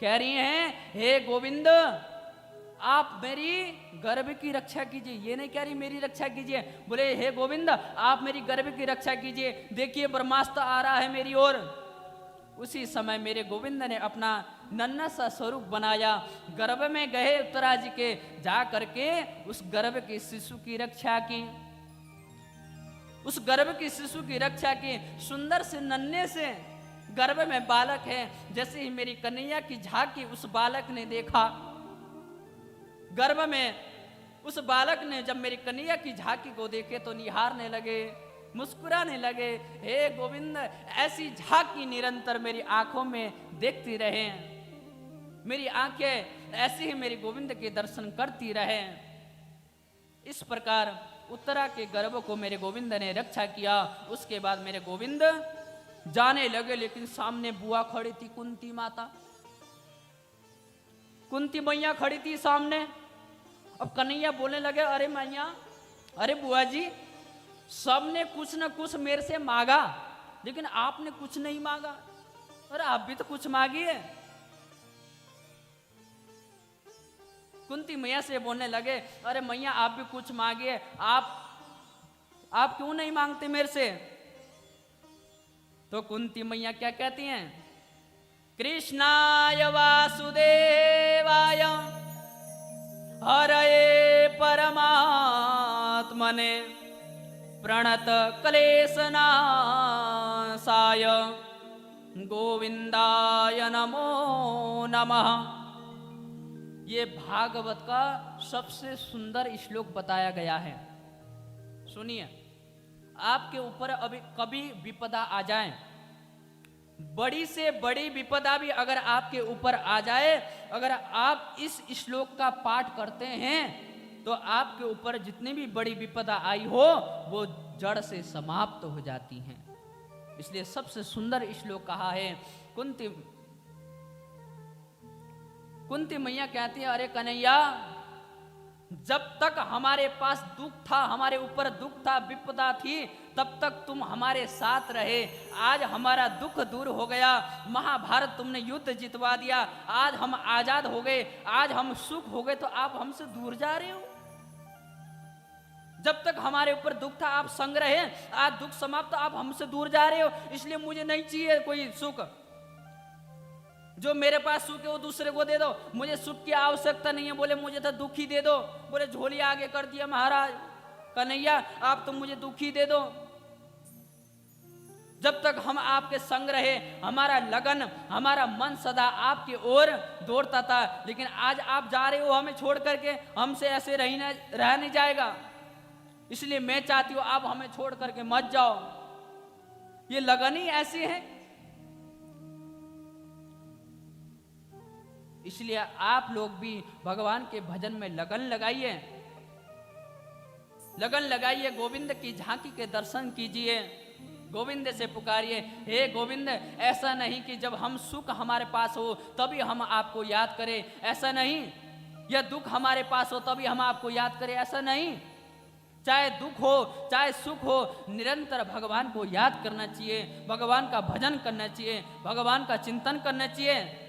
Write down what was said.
कह रही हैं, हे गोविंद आप मेरी गर्भ की रक्षा कीजिए। ये नहीं कह रही मेरी रक्षा कीजिए, बोले हे गोविंद आप मेरी गर्भ की रक्षा कीजिए, देखिए ब्रह्मास्त्र आ रहा है मेरी ओर। उसी समय मेरे गोविंद ने अपना नन्हा सा स्वरूप बनाया, गर्भ में गए उत्तरा जी के, जा करके उस गर्भ के शिशु की रक्षा की, उस गर्भ की शिशु की रक्षा की। सुंदर से नन्हे से गर्भ में बालक है। जैसे ही मेरी कन्हैया की झांकी उस बालक ने देखा, गर्भ में उस बालक ने जब मेरी कन्हैया की झांकी को देखे तो निहारने लगे, मुस्कुराने लगे। हे गोविंद ऐसी झांकी निरंतर मेरी आंखों में देखती रहे, मेरी आंखें ऐसे ही मेरे गोविंद के दर्शन करती रहे। इस प्रकार उत्तरा के गर्भ को मेरे गोविंद ने रक्षा किया। उसके बाद मेरे गोविंद जाने लगे, लेकिन सामने बुआ खड़ी थी, कुंती माता, कुंती मैया खड़ी थी सामने। अब कन्हैया बोलने लगे, अरे मैया, अरे बुआ जी, सबने कुछ न कुछ मेरे से मांगा, लेकिन आपने कुछ नहीं मांगा, अरे आप भी तो कुछ मांगिए। कुंती मैया से बोलने लगे, अरे मैया आप भी कुछ मांगिए, आप क्यों नहीं मांगते मेरे से? तो कुंती मैया क्या कहती हैं, कृष्णाय वासुदेवाय हरये परमात्मने प्रणत क्लेशनाशाय गोविंदाय नमो नमः। ये भागवत का सबसे सुंदर श्लोक बताया गया है। सुनिए, आपके ऊपर अभी कभी विपदा आ जाए, बड़ी से बड़ी विपदा भी अगर आपके ऊपर आ जाए, अगर आप इस श्लोक का पाठ करते हैं तो आपके ऊपर जितनी भी बड़ी विपदा आई हो वो जड़ से समाप्त हो जाती हैं। इसलिए सबसे सुंदर श्लोक कहा है। कुंती मैया कहती है, अरे कन्हैया, जब तक हमारे पास दुख था, हमारे ऊपर दुख था, विपदा थी, तब तक तुम हमारे साथ रहे। आज हमारा दुख दूर हो गया, महाभारत तुमने युद्ध जितवा दिया, आज हम आजाद हो गए, आज हम सुख हो गए, तो आप हमसे दूर जा रहे हो। जब तक हमारे ऊपर दुख था आप संग रहे, आज दुख समाप्त, आप हमसे दूर जा रहे हो। इसलिए मुझे नहीं चाहिए कोई सुख, जो मेरे पास सुख है वो दूसरे को दे दो, मुझे सुख की आवश्यकता नहीं है। बोले मुझे तो दुख ही दे दो। बोले झोली आगे कर दिया महाराज, कन्हैया आप तो मुझे दुख ही दे दो। जब तक हम आपके संग रहे, हमारा लगन, हमारा मन सदा आपकी ओर दौड़ता था, लेकिन आज आप जा रहे हो हमें छोड़ करके, हमसे ऐसे रह नहीं जाएगा। इसलिए मैं चाहती हूँ आप हमें छोड़ करके मत जाओ। ये लगन ही ऐसी है। इसलिए आप लोग भी भगवान के भजन में लगन लगाइए, लगन लगाइए, गोविंद की झांकी के दर्शन कीजिए, गोविंद से पुकारिए, हे गोविंद। ऐसा नहीं कि जब हम सुख हमारे पास हो तभी हम आपको याद करें, ऐसा नहीं। या दुख हमारे पास हो तभी हम आपको याद करें, ऐसा नहीं। चाहे दुख हो चाहे सुख हो, निरंतर भगवान को याद करना चाहिए, भगवान का भजन करना चाहिए, भगवान का चिंतन करना चाहिए।